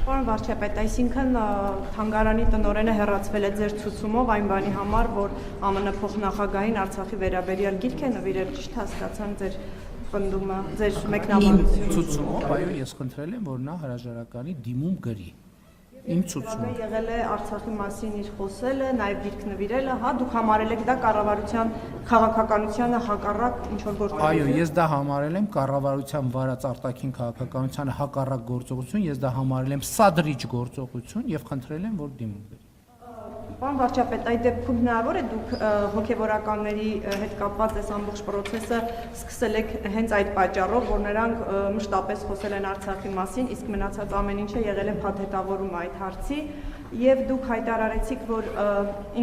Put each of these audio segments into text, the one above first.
Պարոն վարչապետ, այսինքն թանգարանի տնօրենը հեռացվել է ձեր ցուցումով այն բանի համար, որ ԱՄՆ փոխնախագահային Արցախի վերաբերյալ գիրք է նվիրել, ճիշտ հասկացան ձեր պնդումը, ձեր մեկնաբանությունը։ Ցուցումով, այո, ես խնդրել եմ, որ նա հրաժարականի դիմում գրի։ Իմ ցուցումը եղել է Արցախի մասին իր խոսելը, նաև գիրք նվիրելը, հա, դուք համարել եք դա կառավարության քաղաքականությանը հակառակ ինչ-որ գործողություն։ Այո, ես դա համարել եմ կառավարության վարած արտաքին քաղաքականությանը հակառակ գործողություն, ես դա համարել եմ սադրիչ գործողություն եւ խնդրել եմ, որ դիմում գրի։ Պարոն վարչապետ, այդ դեպքում հնարավոր է դուք հոգևորականների հետ կապված այս ամբողջ process-ը սկսել եք հենց այդ պատճառով, որ նրանք մշտապես խոսել են Արցախի մասին, իսկ մնացած ամեն ինչը եղել է փաթեթավորում այդ հարցի, եւ դուք հայտարարեցիք, որ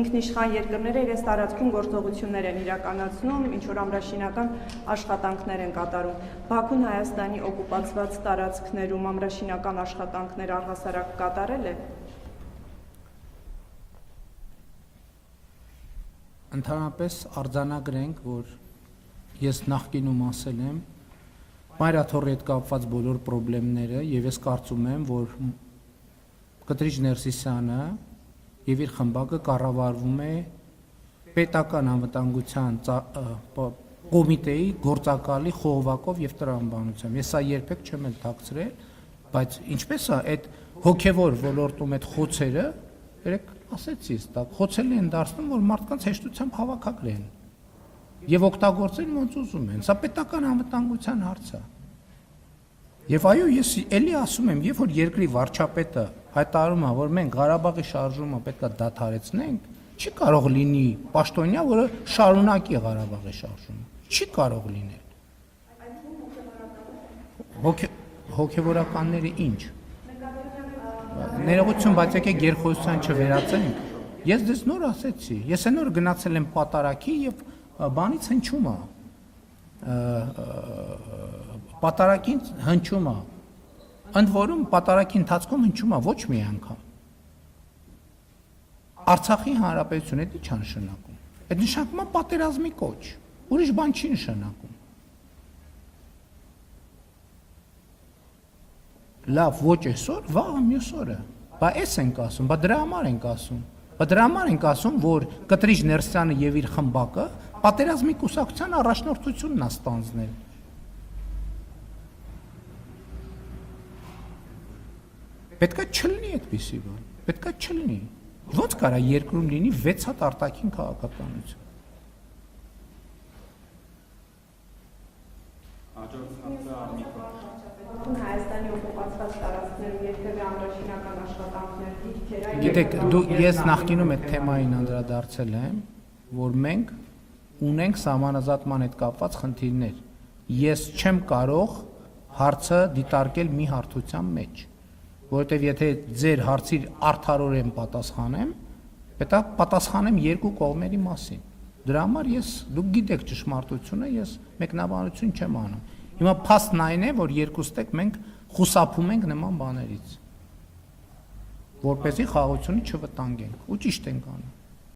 ինքնիշխան երկրները իրենց տարածքում գործողություններ են իրականացնում, ինչ որ ամրաշինական աշխատանքներ են կատարում։ Բաքուն Հայաստանի օկուպացված տարածքներում ամրաշինական աշխատանքներ առհասարակ կատարել է։ Ընդհանրապես արձանագրենք, որ ես նախկինում ասել եմ Մայրաթորի հետ կապված բոլոր խնդիրները եւ ես կարծում եմ, որ Կտրիչ Ներսիսյանը եւ իր խմբակը կառավարվում է պետական անվտանգության կոմիտեի գործակալի խողովակով եւ տրամաբանությամբ։ Ես սա երբեք չեմ էլ թաքցրել, բայց ինչպես է այդ հոգեվոր ոլորտում այդ խոցերը, երեք ասեցի, դա խոցելն են դարձնում, որ մարդկանց հեշտությամբ հավաքագրեն եւ օգտագործեն ոնց ուզում են։ Սա պետական անվտանգության հարց է։ Եվ այո, ես էլի ասում եմ, երբ որ երկրի վարչապետը հայտարարում է, որ մենք Ղարաբաղի շարժումը պետքա դադարեցնենք, չի կարող լինի պաշտոնյա, որը շարունակի Ղարաբաղի շարժումը։ Չի կարող լինել։ Հոգևորականները ինչ։ Ներողություն, բայց եկեք գերխոսության չվերածենք։ Ես դες նոր ասեցի, ես նոր գնացել եմ պատարակի եւ բանից հնչում է։ Պատարակին հնչում է։ Ընդ որում պատարակի ընթացքում հնչում է ոչ մի անգամ։ Արցախի հանրապետությունը դա չի նշանակում։ Այդ նշանակում է պատերազմի կոչ։ Ուրիշ բան չի նշանակում։ Լավ, ոչ այսօր, վաղը մյուս օրը։ Բա էս ենք ասում, բա դրա համար ենք ասում։ Բա դրա համար ենք ասում, որ Կտրիչ Ներսյանը եւ իր խմբակը պատերազմի կուսակցության առաջնորդությունն է ստանձնել։ Պետքա չլինի այդպիսի բան։ Պետքա չլինի։ Ոնց կարա երկրում լինի 6 հատ արտաքին քաղաքականություն։ Հայաստանի օկուպացված տարածքներում երբևէ ամրաշինական աշխատանքներ դիրքեր։ Գիտեք, ես նախկինում այդ թեմային անդրադարձել եմ, որ մենք ունենք սահմանազատման հետ կապված խնդիրներ։ Ես չեմ կարող հարցը դիտարկել մի հարթության մեջ, որովհետև եթե ձեր հարցի արդարորեն պատասխանեմ, պետք է պատասխանեմ երկու կողմերի մասին։ Դրա համար դուք գիտեք ճշմարտությունը, ես մեկնաբանություն չեմ անում։ Հիմա փաստն այն է, որ երկուստեք մենք խուսափում ենք նման բաներից, որպեսզի խաղաղությունը չվտանգենք, ու ճիշտ ենք անում։